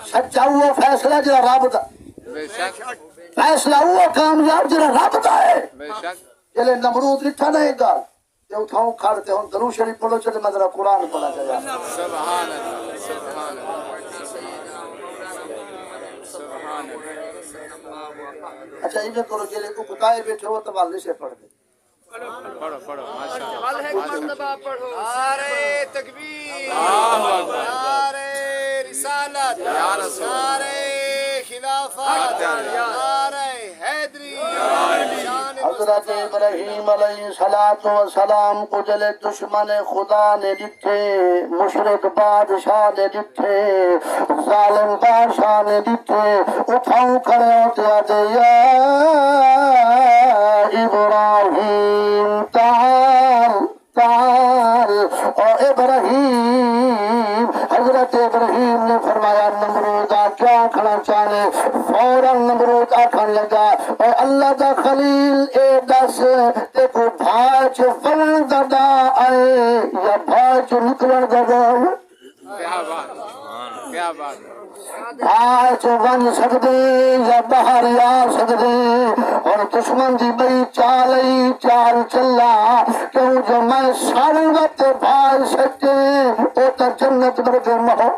سچا وہ فیصلہ جڑا رب دا فیصلہ وہ کامیاب جڑا رب دا ہے جلے نمرود لکھا نہیں گل تے اٹھاؤں کھڑ تے ہن درود شریف پڑھو چلے میں ذرا قرآن پڑھا جائے سبحان اللہ سبحان اللہ سبحان اللہ اچھا یہ کرو جلے کو بتائے بیٹھے ہو تو والے سے پڑھ دے پڑھو پڑھو ماشاءاللہ نعرہ تکبیر اللہ اکبر نعرہ رسالت یا رسول نعرہ خلافت نعرہ حیدری حضرت ابراہیم علیہ السلام کو جلے دشمن خدا نے ڈٹھے مشرک بادشاہ نے ڈٹھے ظالم بادشاہ نے ڈٹھے اٹھاؤں کھڑے ہوتے آتے یا ابراہیم تعال تعال اور ابراہیم حضرت ابراہیم نے فرمایا نمرود کیا کھڑا چاہے فوراً نمرود آکھن لگا اور اللہ دا خلیل اے دس تے کو بھاچ ون ددا آئے یا بھاچ نکلن ددا کیا بات کیا بات بھاچ ون سکدے یا باہر آ سکدے اور دشمن دی بئی چالی چال چلا کیوں جو میں سارے وقت بھائی سکتے او تا جنت برگے مہو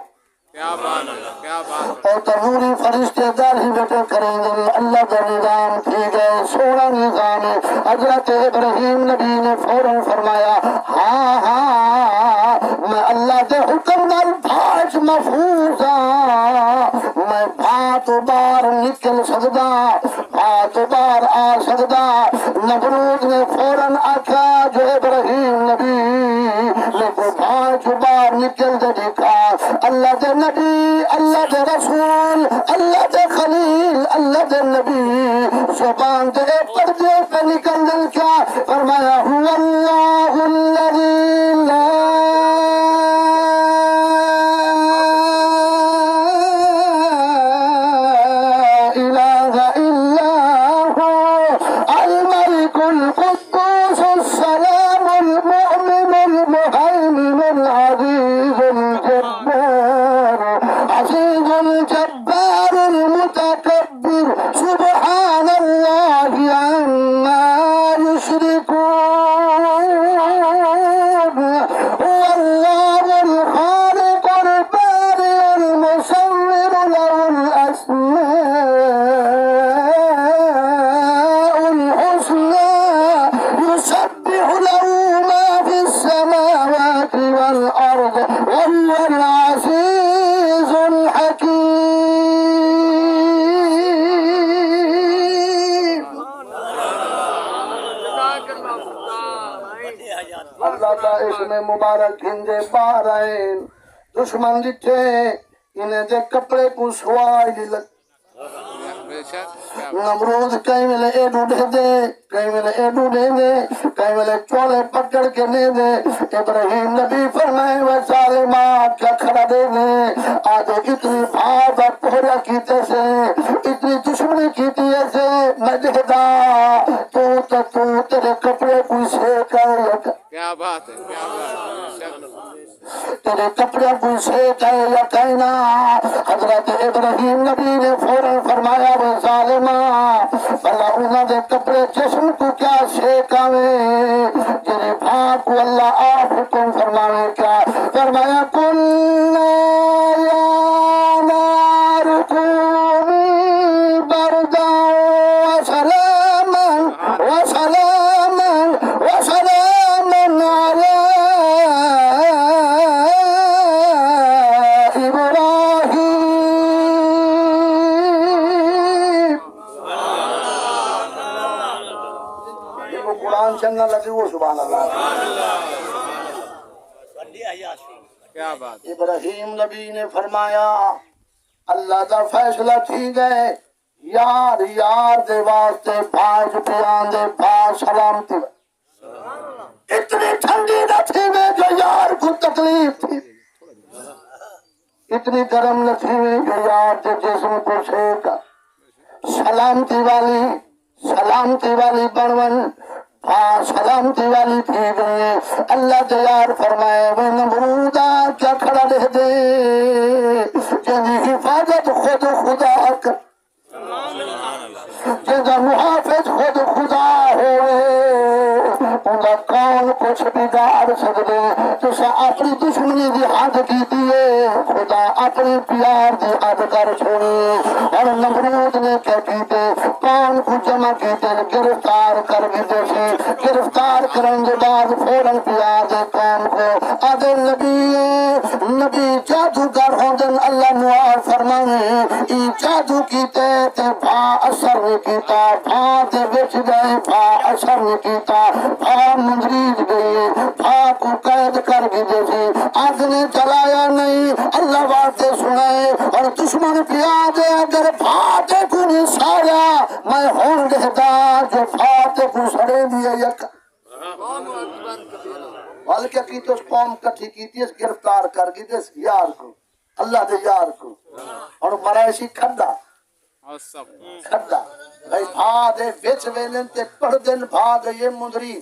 کیا بات کیا بات اور تنوری فرشتے دار ہی بیٹے کریں گے اللہ کا نظام تھی گئے سونا نظام ہے حضرت ابراہیم نبی نے فوراً فرمایا ہاں ہاں میں اللہ کے حکم نال بھاج محفوظ ہاں میں بھات بار نکل سکدا بھات بار آ سکدا نمرود نے فوراً آکھا جو ابراہیم نبی لیکن بھاج بار نکل دے دکھا اللہ کے نبی اللہ کے رسول اللہ کے خلیل اللہ کے نبی زبان کے پردے پہ نکل دل کیا فرمایا هو اللہ الذی لا الہ الا هو الملک القدوس السلام المؤمن المهيمن العزيز الجبار عزيز الجبار المتكبر سبحان الله عما يشركون هو الله الخالق البارئ المصور له الأسماء الحسنى يسبح له ما في السماوات والأرض وهو العزيز الحكيم اللہ کا اسم مبارک ہندے بارائن دشمن لٹھے انہیں دے کپڑے کو سوائی لگ بے شک نمرود کہیں ملے اے ڈوڑے دے کہیں ملے اے ڈوڑے دے کہیں ملے چولے پکڑ کے لے دے ابراہیم نبی فرمائے وہ ظالمات کیا کھڑا دے دے آج اتنی بھاگ اور پہرا کیتے سے اتنی دشمنی کیتی ہے سے میں دہدا تو تیرے کپڑے کوئی سے کر لگا کیا بات ہے کیا بات ہے تیرے کپڑے کوئی سے کہے یا کہنا حضرت ابراہیم نبی نے فوراً فرمایا وہ ظالمہ بھلا انہوں نے کپڑے جسم کو کیا شیکاوے جنہیں بھاگ کو اللہ آپ حکم فرماوے کیا فرمایا کلنا یا نار کونی بردا وسلاما وسلاما وسلاما علی قرآن چنگا لگے وہ سبحان اللہ کیا بات ابراہیم نبی نے فرمایا اللہ دا فیصلہ تھی گئے یار یار دے واسطے بھاج پیان دے بھاج سلامتی اتنی ٹھنڈی نہ تھی میں جو یار کو تکلیف تھی اتنی گرم نہ تھی میں جو یار دے جسم کو سیکا سلامتی والی بنون سلامتی والی تھی گئے اللہ دیار فرمائے وہ نمرودا کیا کھڑا دے دے کہ کیتا اپنے پیار دی اد کر چھوڑی اور نمرود نے کیا کیتے قوم کو جمع کیتے گرفتار کر دیتے تھے گرفتار کرنے کے بعد فوراً پیار دے قوم کو آدھے نبی جادوگر ہوندن اللہ نوار فرمانے ای جادو کیتے تے بھا اثر نہیں کیتا بھا دے وچ گئے بھا اثر نہیں کیتا بھا مندریج گئے بھا کو قید کر گئے تھے آگ نے جلایا نہیں اللہ واسطے سنائے اور دشمن پیا دے اگر بھا دے کو نہیں سارا میں ہون دہتا جو بھا دے کو سڑے دیا یک وال کیا کی تو اس قوم کٹھی کی تھی اس گرفتار کر گئی تھی اس یار کو اللہ دے یار کو اور مرائشی کھڑا کھڑا بھائی بھا دے بیچ ویلن تے پڑھ دن بھا دے یہ مندری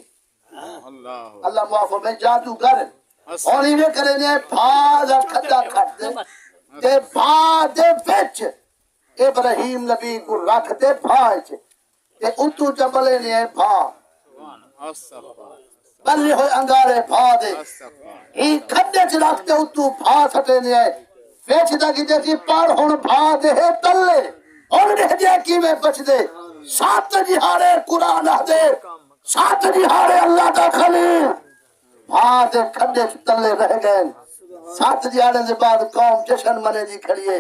اللہ معافو میں جادو گر اور ہی میں کرے نے بھا دے کھڑا کھڑ دے تے بھا دے بیچ ابراہیم نبی کو رکھ دے بھا تے اتو جبلے نے بھا بلی ہوئے انگارے بھا دے ہی کھڑے چلاکتے اتو بھا سٹے نے بیچ دا کی جیسی پار ہون بھا دے تلے اور دے دے کی میں بچ دے سات جہارے قرآن دے سات جہارے اللہ دا خلیل بھا دے کھڑے تلے رہ گئے سات جہارے سے بعد قوم جشن منے جی کھڑیے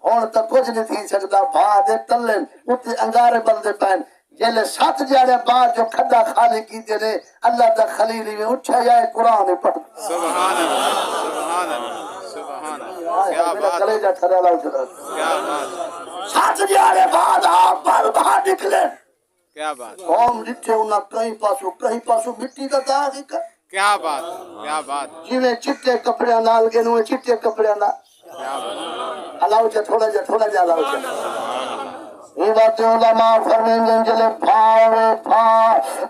ہون تک کچھ نہیں تھی سکتا بھا دے تلے اتنے انگارے بلدے پہن جیلے سات جہارے بعد جو کھڑا خالی کی دے اللہ دا خلیلی میں اچھا جائے قرآن پڑھ سبحان اللہ سبحان اللہ سبحان اللہ کیا بات کلیجہ ٹھرے اللہ کیا بات سات جہارے بعد آپ بھر باہر نکلے کیا بات قوم لٹھے انہا کہیں پاسو مٹی کا داغی کا کیا بات کیا بات جیویں چٹے کپڑے نال گئے نوے چٹے کپڑے نال کیا بات اللہ جا تھوڑا جا اللہ جا یہ بات علماء فرمیں گے جلے بھا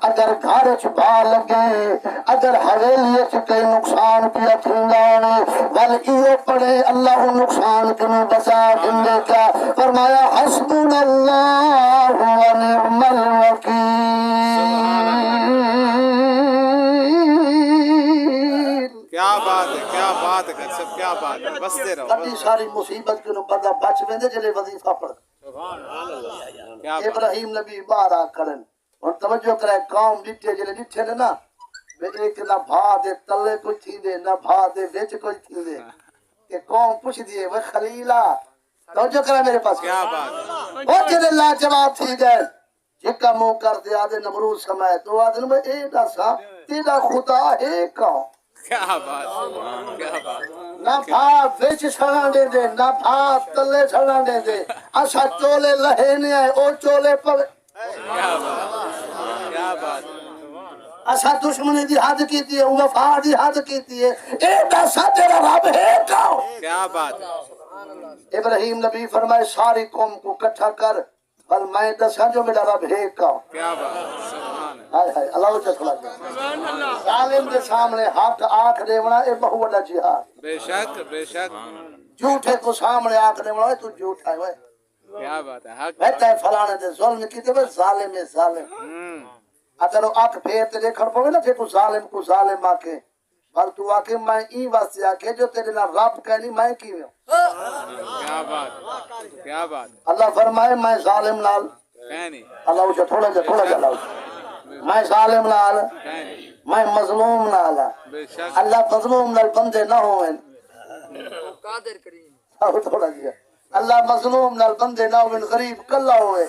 اگر گھر چھپا لگے اگر حویلیے سے کئی نقصان پیا تھینگانے بلکہ پڑے اللہ نقصان کنو بسا دندے کا فرمایا حسبنا اللہ و نعم الوکیل کیا بات ہے سب کیا بات ہے بستے رہو کبھی ساری مصیبت کنو بندہ بچ ویندے جلے وظیفہ پڑھ کیا بات ابراہیم نبی بارہ کرن اور توجہ کرے قوم ڈٹھے جلے ڈٹھے نے نا ایک نہ بھا دے تلے کوئی تھی دے نہ بھا دے بیچ کوئی تھی دے کہ قوم پوچھ دیئے وہ خلیلہ توجہ کرے میرے پاس کیا بات وہ جلے اللہ جواب تھی گئے جکا منہ کر دے آدھے نمرود سمائے تو آدھے میں اے ڈاسا تیرا خدا ہے کون کیا بات کیا بات نہ بھا بیچ چھڑا دے دے نہ بھا تلے چھڑا دے دے اسا چولے لہے نہیں آئے او چولے پر کیا بات اسا دشمنی دی حد کیتی ہے وفا دی حد کیتی ہے اے دسا تیرا رب ہے کون کیا بات ابراہیم نبی فرمائے ساری قوم کو اکٹھا کر بل میں دسا جو میرا رب ہے کون کیا بات سبحان ہائے ہائے اللہ اچھا کھلا جائے ظالم کے سامنے حق آنکھ دیونا اے بہو بڑا جہاد بے شک جھوٹے کو سامنے آنکھ دیونا تو جھوٹا ہے کیا بات ہے حق کہتا ہے فلانے دے ظلم کی تے ظالم ہے ظالم اگر وہ آنکھ پھیر تے دیکھڑ پوے نا پھر کو ظالم آکے بل تو آکے میں ای واسطے آکے جو تیرے نہ رب کہنی میں کی ہوں کیا بات اللہ فرمائے میں ظالم نال کہنی اللہ اسے تھوڑا جا میں ظالم نال میں مظلوم نال بے شک اللہ مظلوم نال بندے نہ ہوئے قادر کریم تھوڑا جا اللہ مظلوم نال بندے نہ ہوئے غریب کلا ہوئے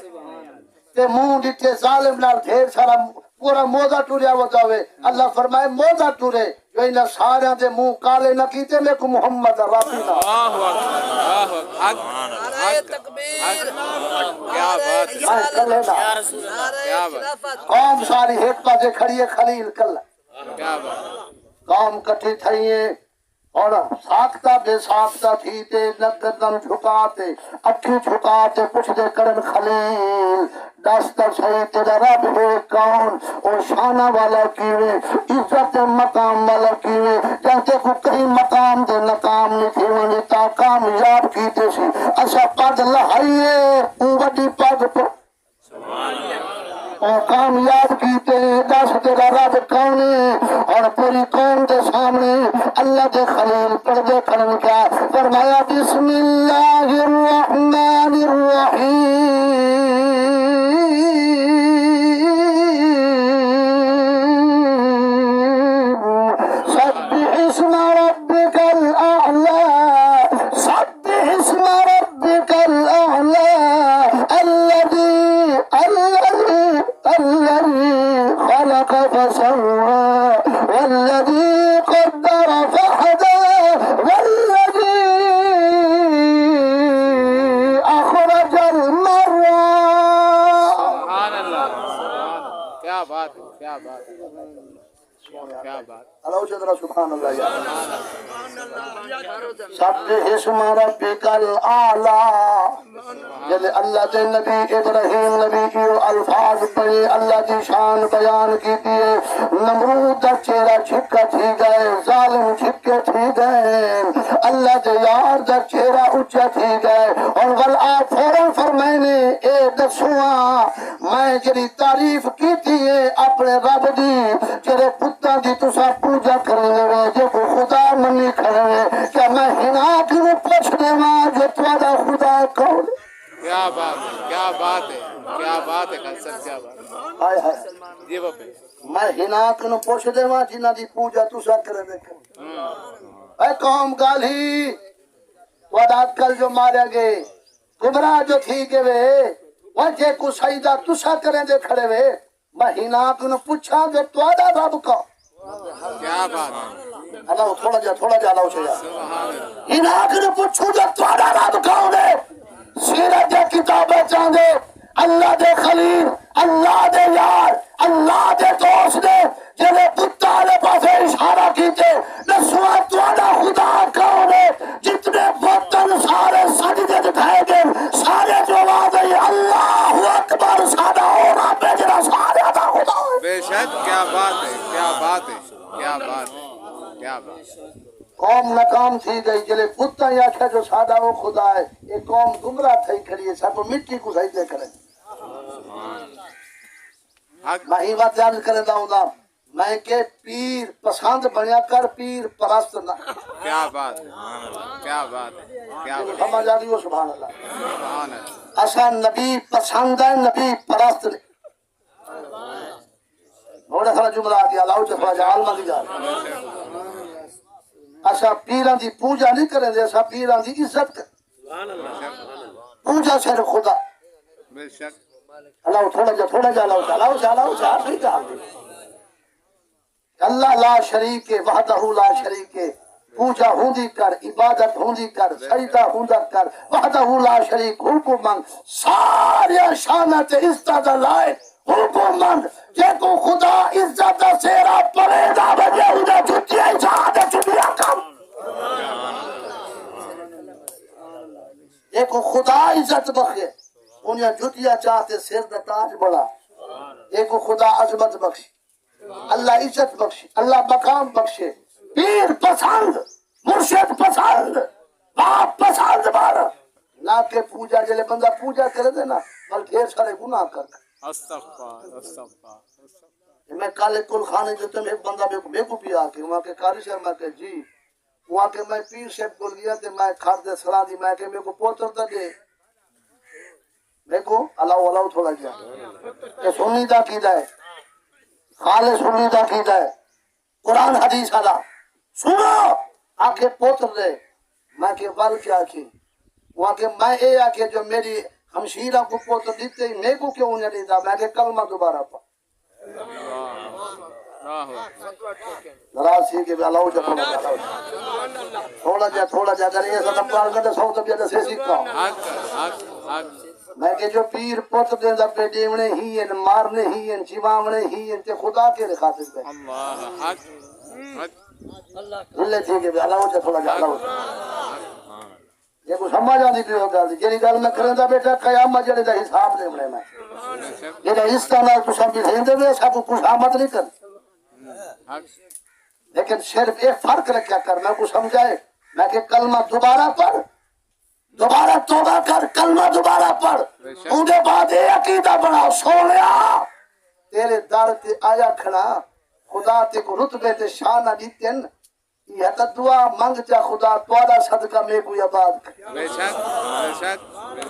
تے منہ ڈٹھے ظالم نال ڈھیر سارا پورا موزہ ٹوریا وہ جاوے اللہ فرمائے موزہ ٹورے جو انہاں سارے دے منہ کالے نہ کیتے میں کو محمد رافی نہ نعرہ تکبیر کیا بات نعرہ خلافت قوم ساری ایک پاسے کھڑی ہے خلیل کلا کیا بات قوم کٹھی تھئی ہے اور ساکتا بے ساکتا تھی تے نگردن جھکاتے اکھی جھکاتے پوچھ دے کرن خلیل دستر صحیح تیرا رب ہے کون اور شانہ والا کیوے عزت مقام والا کیوے جانتے کو کہیں مقام دے نقام نہیں تھی ونی تا کامیاب کیتے سی اسا پد لہائیے وڈی پد پر اور کامیاب کیتے دس تیرا رب کون ہے اور پوری قوم کے سامنے اللہ کے خلیل پردے کرن کیا فرمایا بسم اللہ الرحمن الرحیم سبح اسم ربک الاعلی سبح اسم ربک الاعلی الذي خلق فسوى والذي قدر فهدى والذي أخرج المرعى سبحان اللہ کیا بات ہے کیا بات ہے کیا بات اللہ جدرا سبحان اللہ یا سبح اسم ربک الاعلی جب اللہ کے نبی ابراہیم نبی کی الفاظ پڑھے اللہ کی شان بیان کی دیئے نمرود کا چہرہ چھکا تھی گئے ظالم چھکے تھی گئے اللہ کے یار کا چہرہ اچھا تھی گئے اور غلعہ فوراں فرمائنے اے دسواں میں جری تعریف کی تھی اپنے رب دی جرے پتہ دی تسا پوجا کرنے ہوئے جب خدا منی کھڑے کیا میں ہناک نو پوچھ دے ماں جو تمہارا خدا کون کیا بات ہے کیا بات ہے کیا بات ہے کنسر کیا بات ہے ہائے ہائے جی باپے میں ہناک نو پوچھ دے ماں جنہ دی پوجا تسا کرے دیکھو اے قوم گالی وداد کل جو مارے گئے گمراہ جو تھی گئے وے وجہ کو سجدہ تسا کریں دے کھڑے وے میں ہناک نو پوچھا جو تمہارا رب کا کیا بات ہے اللہ تھوڑا جا اللہ سے جا سبحان اللہ ہناک نو پوچھو جو تمہارا رب کون ہے سیرت دے کتابیں چاندے اللہ دے خلیل اللہ دے یار اللہ دے دوست دے جنہیں پتہ آلے پاسے اشارہ کیتے نسوہ توانا خدا کون ہے جتنے وطن سارے سجدے دکھائے گے سارے جو آواز ہے اللہ اکبر سادہ اور آپ جنہ سارے دا خدا ہے بے شک کیا بات ہے کیا بات ہے کیا بات ہے کیا بات ہے قوم ناکام تھی گئی جلے پتہ یا کیا جو سادہ وہ خدا ہے یہ قوم گمراہ تھی کھڑی ہے سب مٹی کو سجدے کریں حق میں ہی بات یاد کرے داؤں دا میں کہ پیر پسند بنیا کر پیر پرست نہ کیا بات ہے کیا بات ہے کیا بات ہے سمجھ آ رہی ہو سبحان اللہ سبحان اللہ اصا نبی پسند ہے نبی پرست نے بڑا سارا جملہ آ گیا لاؤ چفا جا عالمہ دی جا اصا پیران دی پوجا نہیں کریں دے اصا پیران دی عزت کر پوجا سے خدا بے شک اللہ تھوڑا جا لاؤ چا نہیں کہا اللہ لا شریک وحدہ لا شریک پوجا ہوندی کر عبادت ہوندی کر سجدہ ہوندا کر وحدہ لا شریک حکم سارے شانت عزت لائق حکم مند جے کو خدا عزت سیرا پڑے دا بجے اودے چھٹیاں چاہ چھٹیاں کم جے کو خدا عزت بخشے انہیں جھٹیاں چاہتے سر دا تاج بڑا ایک خدا عظمت بخشے اللہ عزت بخشے اللہ مقام بخشے پیر پسند مرشد پسند باپ پسند بارا نہ کہ پوجا جلے بندہ پوجا کرے دے نا بلکہ ڈھیر سارے گناہ کر استغفار استغفار میں کالے کل خانے جو تم ایک بندہ میں کو بھی آ کے وہاں کے کاری سے میں کہ جی وہاں کے میں پیر شیب کو لیا تے میں کھار دے سلا دی میں کہ میں کو پوتر دا دے میں کو اللہ تھوڑا جا کہ سنی دا کی ہے خالے سنی دا کی ہے قرآن حدیث آدھا سنو آکے پوتر دے میں کہ بل کیا کی وہاں کے میں اے آکے جو میری ہمشیرہ کو پوتر دیتے میں کو کیوں انہیں دیتا میں کہ کلمہ دوبارہ پا نراز تھی کہ اللہ جا تھوڑا جا اگر یہ سب پار کرتے سو تو بیادہ سے سیکھا میں کہ جو پیر پوتر دے دا پہ دیونے ہی ہیں مارنے ہی ہیں چیوامنے ہی ہیں تے خدا کے خاطر پہ اللہ حق اللہ تھی کہ اللہ جا تھوڑا جا یہ کو سمجھ آدھی بھی ہو گا جنہی گل میں کریں دا بیٹا قیامت جنہی دا حساب لے ملے میں یہ اس طرح تو سب بھی دے میں سب کو کچھ آمد نہیں کر لیکن صرف ایک فرق رکھا کر میں کو سمجھائے میں کہ کلمہ دوبارہ پڑھ دوبارہ توبہ کر کلمہ دوبارہ پڑھ اونجے بعد یہ عقیدہ بنا سونیا تیرے در تے آیا کھڑا خدا تے کو رتبے تے شان دیتن یہ تا دعا منگ چا خدا تواڈا صدقہ میں کوئی آباد کرے بے شک بے شک بے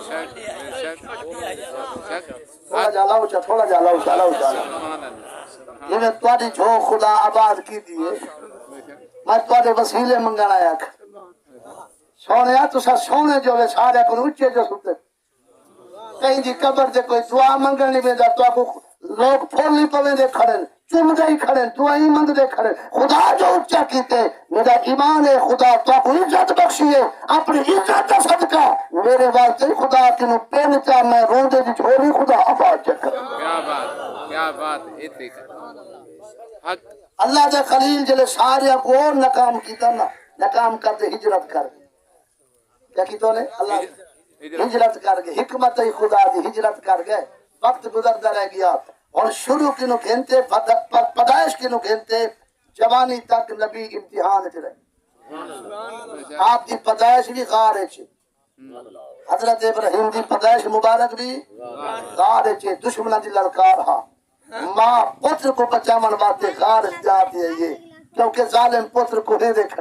شک بے شک تھوڑا جا لاؤ چا تھوڑا جا لاؤ چا سبحان اللہ یہ میں تواڈی جو خدا آباد کی دیے میں تواڈے وسیلے منگن آیا سونے تسا سونے جو ہے سارے کو اونچے جو ستے کہیں دی قبر دے کوئی دعا منگن نہیں ویندا تو کو لوگ پھول نہیں پویں دے کھڑن چوم دے کھڑن دعائیں منگ دے کھڑن خدا جو اونچا کیتے میرا ایمان ہے خدا تو کو عزت بخشیے اپنی عزت کا صدقہ میرے واسطے خدا کینو پین چا میں روندے دی چھوڑی خدا آباد کر کیا بات اتنی حق اللہ دے خلیل جلے سارے کو ناکام کیتا نا ناکام کر دے ہجرت کر کیا کیتو نے اللہ ہجرت کر گئے حکمت خدا دی ہجرت کر گئے وقت گزرتا رہ گیا اور شروع کنو گھنتے پیدائش کنو گھنتے جوانی تک نبی امتحان چ رہے آپ دی پیدائش بھی غار ہے حضرت ابراہیم دی پیدائش مبارک بھی غار ہے دشمنوں دی للکار ہاں ماں پتر کو بچاون واسطے غار جاتی ہے یہ کیونکہ ظالم پتر کو نہیں دیکھ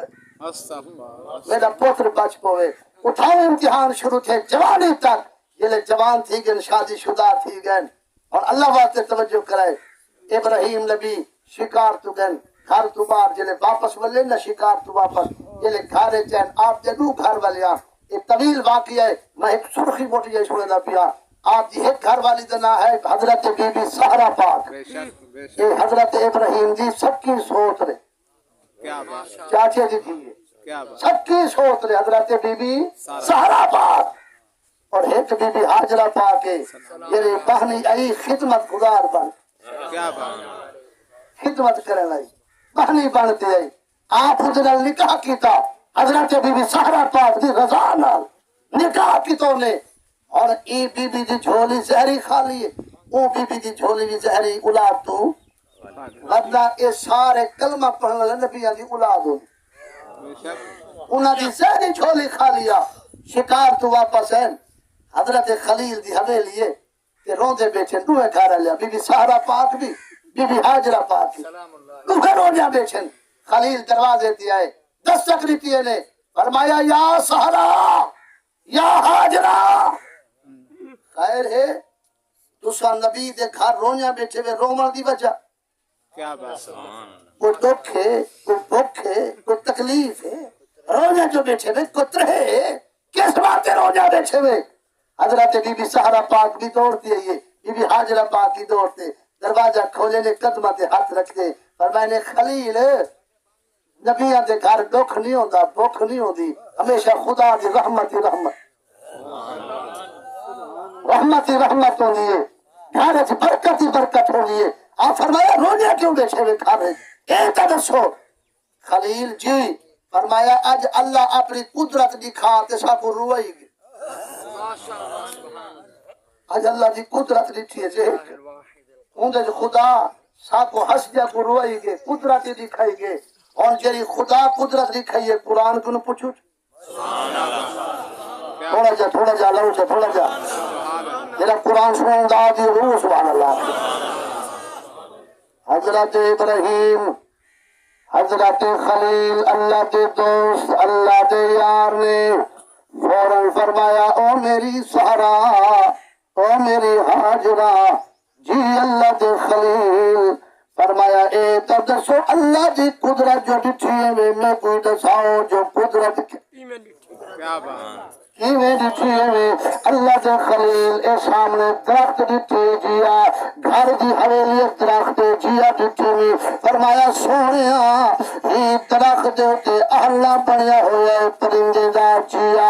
میرا پتر بچ پوے اٹھاؤ امتحان شروع تھے جوانی تک یہ جوان تھی گئے شادی شدہ تھی گئے اور اللہ واسطے توجہ کرائے ابراہیم نبی شکار تو گئے گھر تو باہر جلے واپس ولے نہ شکار تو واپس جلے گھر چین آپ جدو گھر والیا یہ طویل واقعہ ہے میں ایک سرخی موٹی ہے سنے دا پیا آپ جی ایک گھر والی دنا ہے حضرت بی بی سہرا پاک یہ حضرت ابراہیم جی سب کی سوچ رہے چاچے جی تھی سب کی سوچ رہے حضرت بی بی سہرا پاک اور ایک بی بی حاجرہ پاک ہے یہ بہنی آئی خدمت گزار بن خدمت کرنے آئی بہنی بنتے آئی آپ حضرت نکاح کیتا حضرت بی بی سہرا پاک دی رضا نال نکاح کیتوں نے اور ای بی بی دی جھولی زہری کھا لیے او بی بی دی جھولی بھی زہری اولاد تو ورنہ اے سارے کلمہ پڑھنے والے نبیاں دی اولاد ہو انہاں دی زہری جھولی کھا لیا شکار تو واپس ہیں حضرت خلیل دی حویلی ہے کہ روندے بیٹھے دوے گھر لیا بی بی سہرا پاک بھی بی بی حاجرہ پاک بھی دوے روندے بیٹھے خلیل دروازے دیا ہے دستک لیتی نے فرمایا یا سہرا یا حاجرہ خیر ہے تسا نبی دے گھر روندے بیٹھے ہوئے رومن دی وجہ کیا بات کوئی دکھ ہے کوئی بھوک ہے کوئی تکلیف ہے روندے جو بیٹھے ہوئے کوئی ترہے ہے کس بات روندے بیٹھے ہوئے حضرت بی بی سہرا پاک بھی دوڑتی ہے یہ بی بی حاجرہ پاک بھی دوڑتے دروازہ کھولے نے قدمہ تے ہاتھ رکھتے پر میں نے خلیل نبیاں دے گھر دکھ نہیں ہوتا بھوک نہیں ہوتی ہمیشہ خدا دی رحمت ہی رحمت رحمت ہی رحمت ہوتی ہے گھر سے برکت ہی برکت ہوتی ہے آپ فرمایا رونے کیوں بیٹھے ہوئے کھا رہے ایک دسو خلیل جی فرمایا اج اللہ اپنی قدرت دکھا تے سب کو روئی گی آج اللہ دی قدرت لکھی ہے جیک اندھے جو خدا ساکو حسدیا کو روائی گے قدرت دکھائی گے اور جری خدا قدرت لکھائی ہے قرآن کو نہ پوچھو تھوڑا جا لو جا تھوڑا جا میرا قرآن سنن دا دی روح سبحان اللہ حضرت ابراہیم حضرت خلیل اللہ کے دوست اللہ کے یار نے فوراً فرمایا او میری سہرا او میری حاجرہ جی اللہ دے خلیل فرمایا اے تدسو اللہ دی قدرت جو ڈٹھی ہے میں کوئی دساؤ جو قدرت کیا بات کیویں ڈٹھی ہے اللہ دے خلیل اے سامنے درخت ڈٹھی جیا گھر دی حویلی درخت جیا ڈٹھی میں فرمایا سونیا یہ درخت دے اللہ بنیا ہوا ہے پرندے دا جیا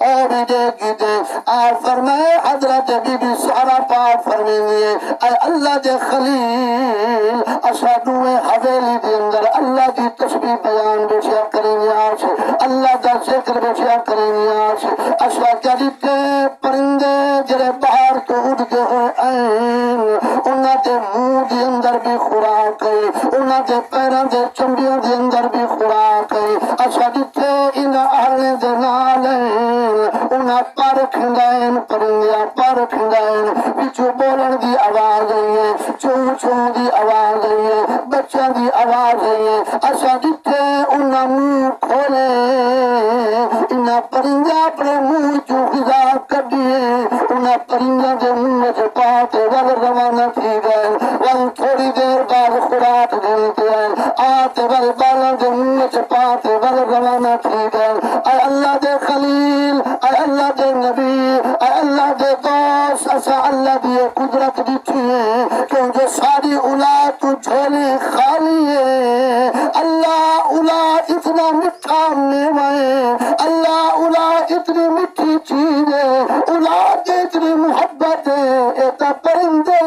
اور دے گی دے آپ فرمائے حضرت بی بی سہرا پاک فرمائے اے اللہ دے خلیل اسادوے حویلی دے اندر اللہ دی تسبیح بیان بشیا کریں آج اللہ دا ذکر بشیا کریں آج اشوا جدیتے پرندے جڑے باہر تو اڑ کے ہوئے این انہاں دے منہ دے اندر بھی خوراک ہے انہاں دے پیراں دے چمڑیاں دے اندر بھی خوراک ہے اشوا جدیتے انہاں اہلیں دے نال انہاں پر رکھندا ہے پرندے پر رکھندا ہے وچوں بولن دی آواز آئی ہے چوں چوں دی آواز آئی ہے بچوں دی آواز آئی ہے اساں جتھے انہاں منہ کھولے انہاں پرندے اپنے منہ چوں غذا کڈیے انہاں پرندے دے منہ وچ پا کے ول روانہ تھی گئے ول تھوڑی دیر بعد خوراک دے آتے ول بالاں دے منہ وچ پا کے ول روانہ تھی گئے اے اللہ دے خلیل اے اللہ دے نبی اے اللہ دے دوست اسا اللہ دی قدرت دیکھی ہے کیونکہ ساری اولاد تو جھولی خالی ہے اللہ اولاد اتنا میٹھا میوہ ہے اللہ اولاد اتنی میٹھی چیز ہے اولاد اتنی محبت ہے ایتا پرندے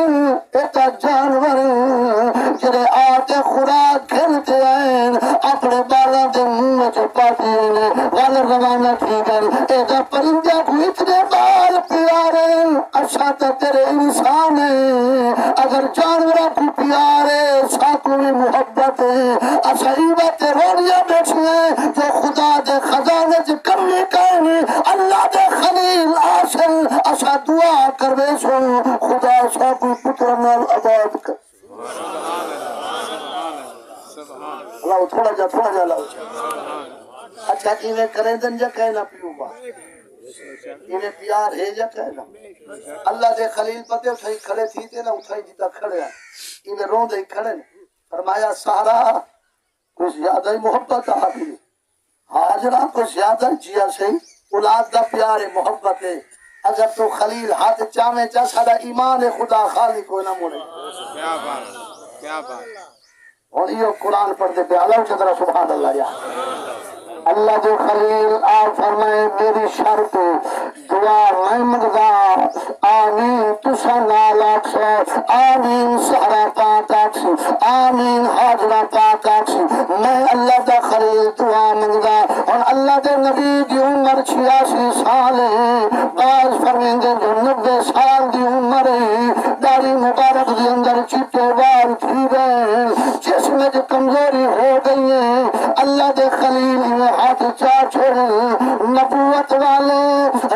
ایتا جانور جڑے آتے خوراک کھلتے ہیں اپنے بالاں دے منہ وچ پاتے ہیں ول روانہ تھی گئے ایتا پرندے کو اتنے بال پیارے اچھا تو تیرے انسان ہے اگر جانوروں کو پیارے ساتھ میں محبت ہے اچھا عبادت رونیاں بیٹھی ہیں جو خدا دے خزانے سے کمی کرنی اللہ دے خلیل آسل اچھا دعا کروے سو خدا سا کوئی پتر نال آباد کر اللہ تھوڑا جا اللہ اچھا انہیں کریں دن جا کہنا پیوں با انہیں پیار ہے جا کہنا اللہ دے خلیل پتے اٹھائی کھڑے تھی تے نا اٹھائی جیتا کھڑے ہیں انہیں رون دے کھڑے فرمایا سارا کچھ زیادہ ہی محبت آگئی حاجرہ کچھ زیادہ جیا سے اولاد دا پیار محبت ہے اگر تو خلیل ہاتھ چاہمیں چاہ سارا ایمان خدا خالق کو نہ مڑے کیا بات کیا بات اور یہ قرآن پڑھتے پہ اللہ کی طرح سبحان اللہ یا اللہ جو خلیل آپ فرمائے میری شرط دعا میں مگدا آمین تسا نالاک سو آمین سہرا پاک آمین حاجرہ پاک میں اللہ دا خلیل دعا مگدا اور اللہ دے نبی دی عمر 86 سال ہے بعض فرمیندے جو 90 سال دی عمر ہے داڑھی مبارک دی اندر چٹے بال تھی گئے جسم جو کمزوری ہو گئی ہے اللہ دے خلیل میں ہاتھ چاہ چھوڑے نبوت والے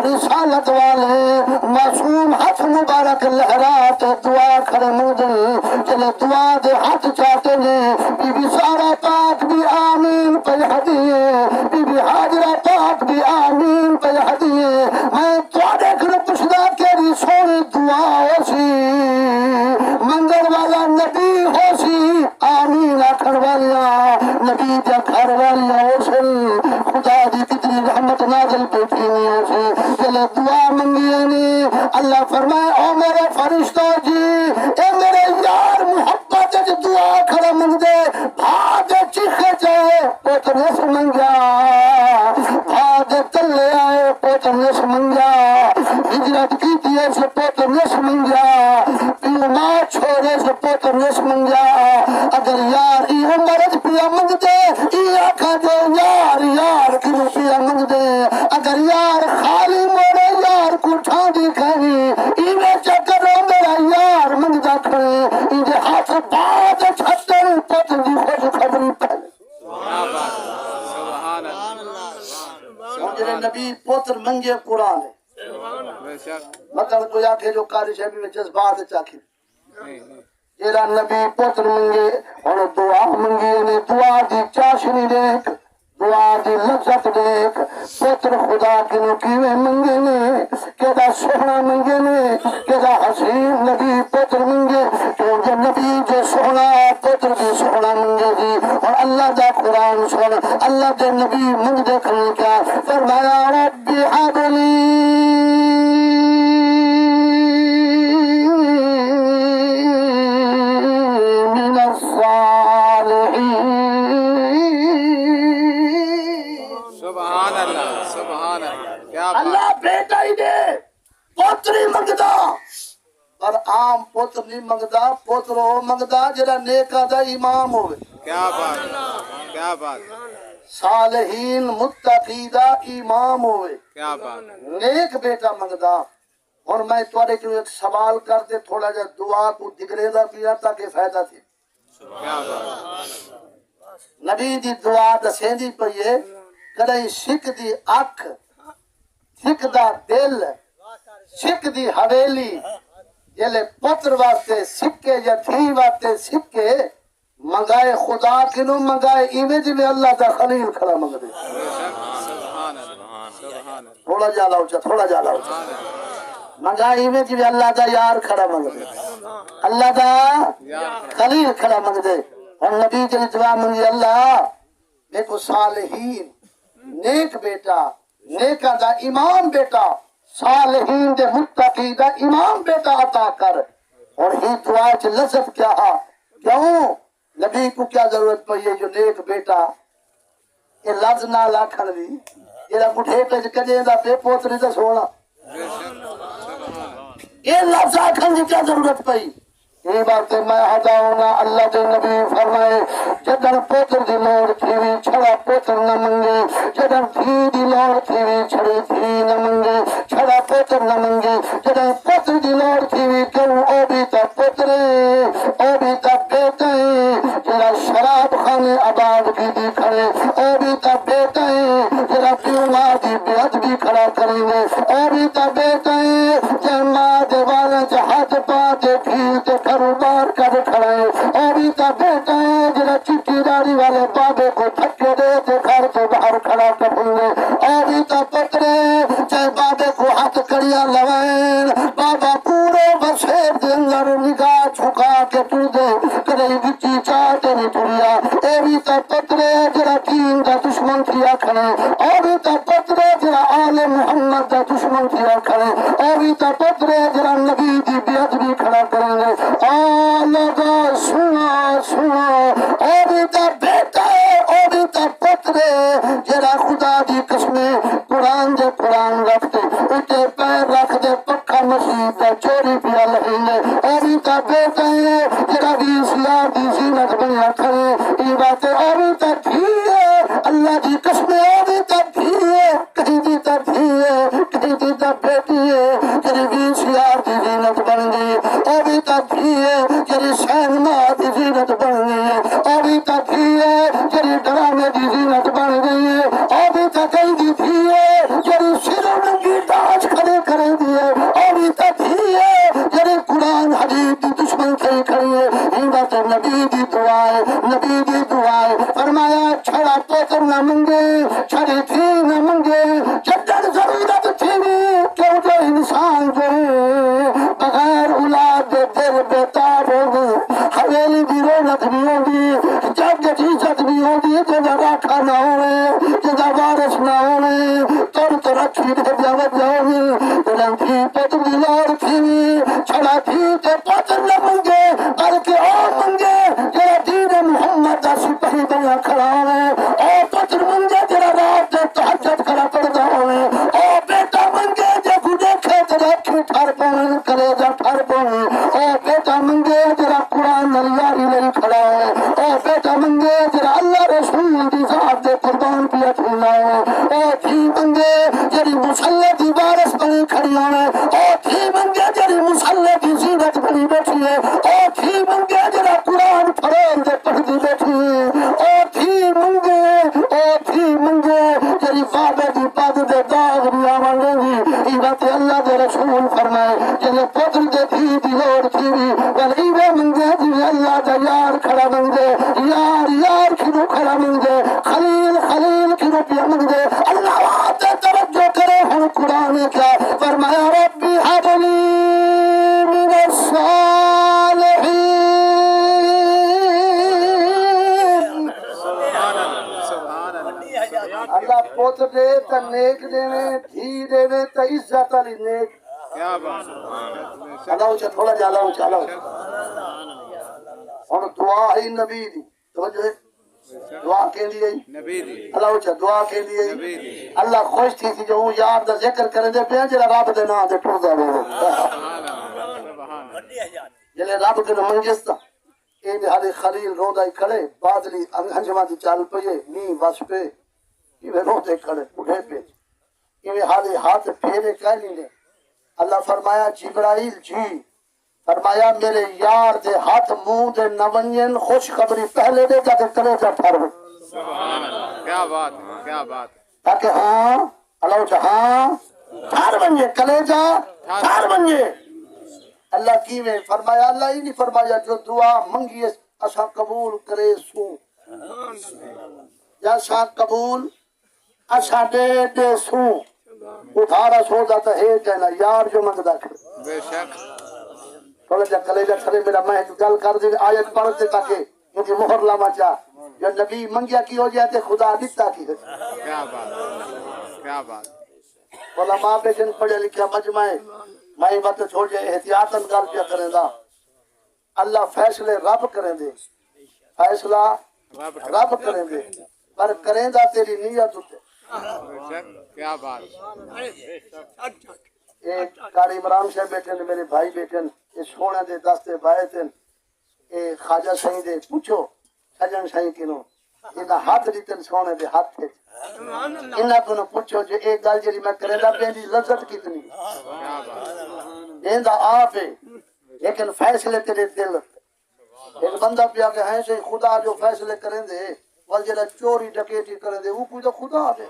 رسالت والے معصوم ہاتھ مبارک لہرات دعا کھڑے مودے چلے دعا دے ہاتھ چاہتے ہیں بی بی سارا پاک بھی آمین پہ ہدیے بی بی حاجرہ پاک بھی آمین پہ ہدیے میں توڑے کھڑے پشدہ کیری سونی دعا ہو سی منگل والا نبی ہو سی آمین آکھر والیا نبی دیا گھر والیا ہو سی خدا دی کتنی رحمت نازل پیٹھی نہیں ہو سی چلے دعا منگیانی اللہ فرمائے او میرے فرشتہ جی اے میرے یار محبت جو دعا کھڑا منگ دے بھاگ چیخے جائے پوتر نس منگیا بھاگ تلے آئے پوتر نس منگیا ہجرت کی دیئے سے پوتر نس منگیا پیو ماں چھوڑے سے پوتر نس منگیا اگر یار ای عمرت پیا منگ دے ای آکھا دے یار کیوں پیا منگ دے اگر یار خالی موڑے یار کو ٹھانڈی کھانی ایوے چکروں میرا یار منگ دا کھڑے انجھے ہاتھ بعد چھتر پتر دی خوش خبری پہلے سبحان اللہ مجھے نبی پوتر منگے قرآن ہے مطلب کوئی آکھے جو قاری شہبی میں جذبات چاکھے جیرا نبی پوتر منگے اور دعا منگی انہیں دعا دی چاشنی دیکھ دعا دی لذت دیکھ پوتر خدا کی نکیوے منگے نے کہدا سونا منگے نے کہدا حسین نبی پوتر منگے کیونکہ نبی جو سونا پوتر بھی سونا منگے دی اور اللہ دا قرآن سونا اللہ دے نبی منگ دیکھنے کیا فرمایا ربی حبلی من الصالحین سبحان اللہ سبحان اللہ کیا اللہ بیٹا ہی دے پوتری منگدا اور عام پوتر نہیں منگدا پوتر ہو منگدا جڑا نیکاں دا امام ہوئے کیا بات صالحین متقی دا امام ہوئے کیا بات نیک بیٹا منگدا اور میں تھوڑے کو ایک سوال کر دے تھوڑا جا دعا کو دگرے دا پیا تاکہ فائدہ تھی کیا بات نبی دی دعا دسیں دی پئیے کدیں سکھ دی اکھ سکھ دا دل سکھ دی حویلی جلے پتر واسطے سکے یا تھی واسطے سکے منگائے خدا کنو منگائے ایویں جی میں اللہ دا خلیل کھڑا منگ دے سبحان اللہ سبحان اللہ تھوڑا جالا اچھا تھوڑا جالا اچھا منگائے ایویں جی میں اللہ دا یار کھڑا منگ دے اللہ دا خلیل کھڑا منگ دے اور نبی جل دعا منگی اللہ دیکھو صالحین نیک بیٹا نیکا دا امام بیٹا صالحین دے متقی دا امام بیٹا عطا کر اور ہی دعا چ لذت کیا کیوں نبی کو کیا ضرورت پئی ہے جو نیک بیٹا یہ لفظ نہ لاکھن دی جڑا بڈھے تے کجے دا بے پوتری تے سونا یہ لفظ آکھن دی کیا ضرورت پئی یہ بات میں ہداؤنا اللہ کے نبی فرمائے جدن پوتر دی لوڑ تھیوی چھڑا پوتر نہ منگے جدن تھی دی لوڑ تھیوی چھڑی تھی نہ منگے چھڑا پوتر نہ منگے جدن پوتر دی لوڑ تھیوی کیوں او بھی تا پوترے او بھی تا بیٹے جڑا شراب خانے آباد کی دی کھڑے او بھی تا بیٹے جڑا پیو ماں دی بیعت بھی کھڑا کریں گے او بھی تا بیٹے جے ماں دے والا جہاد پا دے بھیل دے کاروبار کر کھڑے اور بھی تا بیٹا ہے جنہا چٹی داری والے بابے کو تھکے دے تے گھر سے باہر کھڑا کر دیں اور بھی تا پترے چاہے بابے کو ہاتھ کڑیا لوائیں بابا پورے بسیر دے اندر نگاہ چھکا کے ٹر دے کدے بچی چاہتے نہیں ٹریا اے بھی تا پترے جنہا دین دا دشمن کیا کھڑے اور بھی تا پترے جنہا آل محمد دا دشمن کیا کھڑے اور بھی تا پترے جنہا نبی دی بیعت بھی کھڑا کریں گے آلہ سنا سنا اوبیتا بیٹا اوبیتا پترے جرا خدا دی قسمیں قرآن دے قرآن رکھتے اٹھے پیر رکھ دے پکھا مسیح دا چوری پیا لہینے اوبیتا بیٹا جرا بھی سیار دی زینت بنیا کھڑے یہ باتیں اوبیتا دھیئے اللہ دی قسمیں اوبیتا دھیئے کہیں دیتا دھیئے کہیں دیتا بیٹی ہے جری بھی سیار دی زینت بن گئی اوبیتا دھیئے جری سین ماں دی زینت بن گئی ہے اوبیتا دھیئے جری ڈرانے دی زینت بن گئی ہے اوبیتا کہیں دی دھیئے جری سرو ننگی تاج کھڑے کرے دیئے اوبیتا دھیئے جری قرآن حدیث دی دشمن کھڑی کھڑی ہے یہ بات نبی دی دعائے نبی دی دعائے فرمایا چھڑا پوتر نہ منگے چھڑی تھی نہ منگے جدن ضرورت تھی کیوں جو انسان جو بغیر اولاد دے دل بیتاب ہوگی حویلی بھی رونت بھی ہوگی جب جتیزت بھی ہوگی جنہا راکھا نہ ہوئے جنہا وارث نہ ہوئے تر ترکھی دے جاوت جاؤگی جنہا تھی پتر دی لوڑ تھی چھڑا تھی تے پتر نہ منگے بلکہ اور منگے جنہا دین محمد دا سپہی بنا کھڑا ہوئے اور پتر منگے جنہا رات دے تحجد کھڑا پڑتا ہوئے اور بیٹا منگے جے کو دیکھے تے رکھی ٹھار پاؤں کرے جا ٹھار پاؤں اور بیٹا منگے جرا قرآن نلیاری نہیں کھڑا ہے اور بیٹا منگے جرا اللہ رسول دی ذات دے قربان پیا تھینا ہے اور تھی منگے جری مسلح دی وارث بنی کھڑی ہے اور تھی منگے جری مسلح دی زینت بنی بیٹھی ہے اور تھی منگے جرا قرآن فریل دے پڑھ دی بیٹھی ہے اور تھی منگے جری بابے دی پاد دے داغ بھی آمانگے گی ای بات اللہ دے رسول فرمائے جنہیں پتر دے تھی دی لوڑ تھی بل ایوے منگے جی اللہ دا یار کھڑا منگے یار کھنو کھڑا منگے خلیل کھنو پیا منگے اللہ وعد توجہ کرے ہم قرآن کیا فرمایا ربی حبلی من الصالحین اللہ پوت دے تا نیک دے میں دھی دے میں تا عزت علی نیک کیا بات اللہ اچھا تھوڑا جالا اچھا اور دعا ہی نبی دی توجہ ہے دعا کے لیے نبی دی اللہ اچھا دعا کے لیے نبی دی اللہ خوش تھی جو ہوں یار دا ذکر کریں دے پیا جلے رب دے نا دے ٹر دا بولو جلے رب دے منجستا اے بہارے خلیل رو دائی کھڑے بادلی انجمہ دی چال پئے نی بس پہ یہ رو دے کھڑے اٹھے پہ یہ بہارے ہاتھ پھیرے کہہ لینے اللہ فرمایا جبرائیل جی فرمایا میرے یار دے ہاتھ منہ دے نونین خوشخبری پہلے دے جا کے کرے جا پھر سبحان اللہ کیا بات ہے تاکہ ہاں اللہ ہاں ٹھار بنجے کلیجہ ٹھار بنجے اللہ کی میں فرمایا اللہ ہی نہیں فرمایا جو دعا منگی اسا قبول کرے سو یا اسا قبول اسا دے سو اٹھارا سو جاتا ہے کہنا یار جو منگدا کر بے شک تھوڑا جا کلیجہ کھڑے میرا میں گل کر دے آیت پڑھ دے تاکہ مجھے مہر لاما چاہ جو نبی منگیا کی ہو جاتے خدا دیتا کی ہو کیا بات کیا بات علماء بیٹھن پڑھے لکھا مجمع میں بات چھوڑ جائے احتیاطاً گل پیا کریں دا اللہ فیصلے رب کریں دے فیصلہ رب کریں دے پر کریں دا تیری نیت ہوتے بے شک کیا بات ایک کاری عمران سے بیٹھن میرے بھائی بیٹھن یہ سونے دے دستے بھائی تھے اے خواجہ سائیں دے پوچھو سجن سائیں کنو انہا ہاتھ دیتن سونے دے ہاتھ تھے انہا کنو پوچھو جو ایک گل جری میں کرے دا پہنی لذت کتنی کیا بات دیندہ آپ ہے لیکن فیصلے تیرے دل ایک بندہ پیا کہ ہیں سے خدا جو فیصلے کریں دے وال جڑا چوری ڈکیٹی کریں دے وہ کوئی تو خدا دے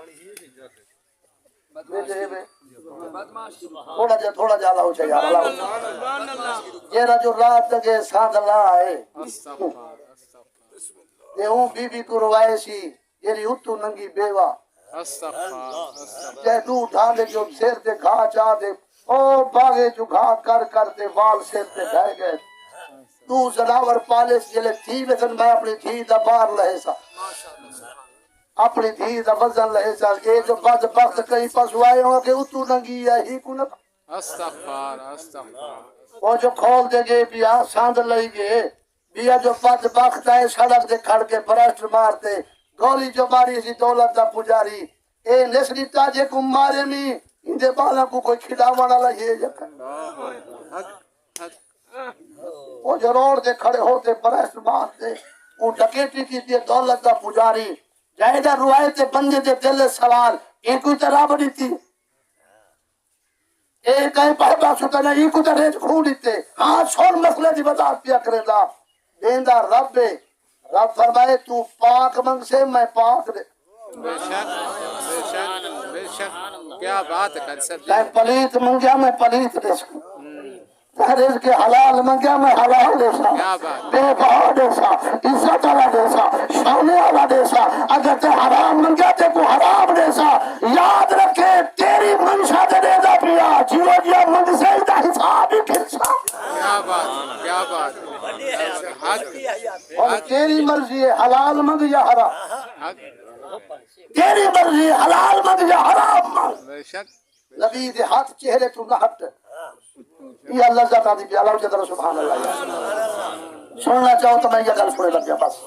تھوڑا جا لاؤ چاہیے یہ جو رات تکے ساتھ اللہ ہے یہ ہوں بی بی کو روائے سی یہ اتو ننگی بیوہ جے دو اٹھا دے جو سیر تے گھا چاہ دے او باغے جو گھا کر دے وال سیر تے ڈھائے گئے تو زناور پالے سے جلے تھی ویسن میں اپنی تھی دا بار لہے سا اپنی دھی دا وزن لہے سا یہ جو بعد وقت کہیں پاس ہوئے ہوں کہ اتو ننگی ہے ہی کو نہ وہ جو کھول دے گے بیا ساندھ لئی گے بیا جو بعد وقت ہے سڑک دے کھڑ کے برشت مارتے گولی جو ماری سی دولت دا پجاری اے نسلی تاجے کو مارے میں اندے بالا کو کوئی کھڑاوانا لئے جکا وہ جو روڈ دے کھڑے ہوتے برشت مارتے وہ ڈکیٹی کی دی دولت دا پجاری جائدہ روایت بندے دے دل سوال ایک کوئی طرح بڑی تھی ایک کہیں پہتا سکتا ہے ایک کوئی طرح خون دیتے ہاں سور مسئلے دی بتا پیا کرے دا دیندہ رب ہے رب فرمائے تو پاک منگ سے میں پاک دے بے شک بے شک بے شک کیا بات کر سب کہیں پلیت منگیا میں پلیت دے سکوں رزق حلال منگیا میں حلال دے سا بے بہا دے سا عزت والا دے سا شانے والا دے سا اگر تے حرام منگیا تے کو حرام دے سا یاد رکھے تیری منشا دے دے دا پیا جیو جیا منگ سے دا حساب ہی پھر سا کیا بات اور تیری مرضی ہے حلال منگ یا حرام تیری مرضی ہے حلال منگ یا حرام منگ بے شک نبی دے ہاتھ چہرے تو نہ ہٹ یہ اللہ ذات دی اللہ کے در سبحان اللہ سننا چاہو تو میں یہ گل سنے لگ گیا بس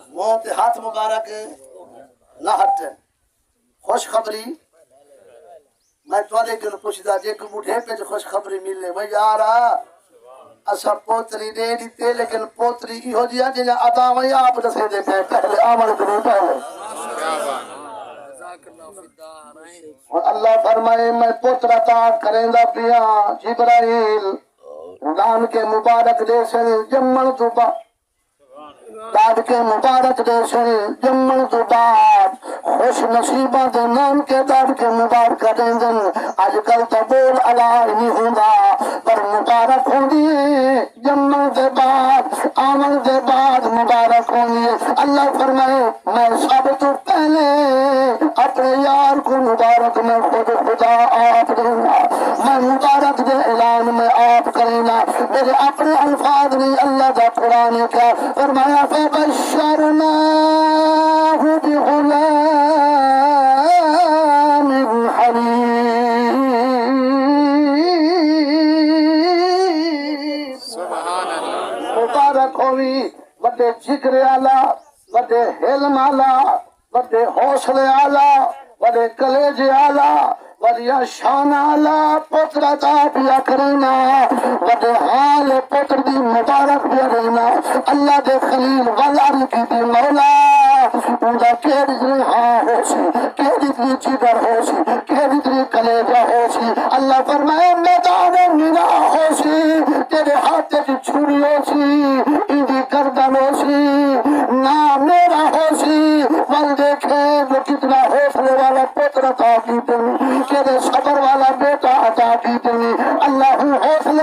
منہ تے ہاتھ مبارک نہ ہٹ خوش خبری میں تواڈے کول پوچھدا جے کو مٹھے پہ خوش خبری ملے میں یار اسا پوتری دے دیتے لیکن پوتری کی ہو جیا جے عطا میں آپ دسے دے پہلے عمل کرو پہلے کیا بات اور اللہ فرمائے میں پتر عطا کریں دا پیا جبرائیل دان کے مبارک دے سے جمن تو بعد داد کے مبارک دے سے جمن تو بعد خوش نصیبہ دے نام کے داد کے مبارک دے دن آج کل تو بول علائی نہیں ہوندہ پر مبارک ہوندی جمن دے بعد آمن دے بعد مبارک ہوندی اللہ فرمائے میں سب تو پہلے اپنے یار کو مبارک میں خود خدا آپ دوں گا میں مبارک دے اعلان میں آپ کریں گا میرے اپنے الفاظ نہیں اللہ دا قرآن کیا فرمایا فبشرناہ بغلام حلیم سبحان اللہ مبارک ہوئی بڑے جگر آلہ بڑے حلم آلہ بڑے حوصلے آلہ بڑے کلیج آلہ بڑیا شان آلہ پتر عطا پیا کرنا بڑے حال پتر دی مبارک پیا رہنا اللہ دے خلیل والار کی دی مولا اندہ کیڑی دی ہاں ہو سی کیڑی دی جگر ہو سی کیڑی دی کلیجہ ہو سی اللہ فرمائے میدان مینا ہو سی تیرے ہاتھ دی چھوڑی ہو سی اندی گردن ہو سی نا میرا ہو سی ول دیکھے وہ کتنا حوصلے والا پتر عطا کی تھی تیرے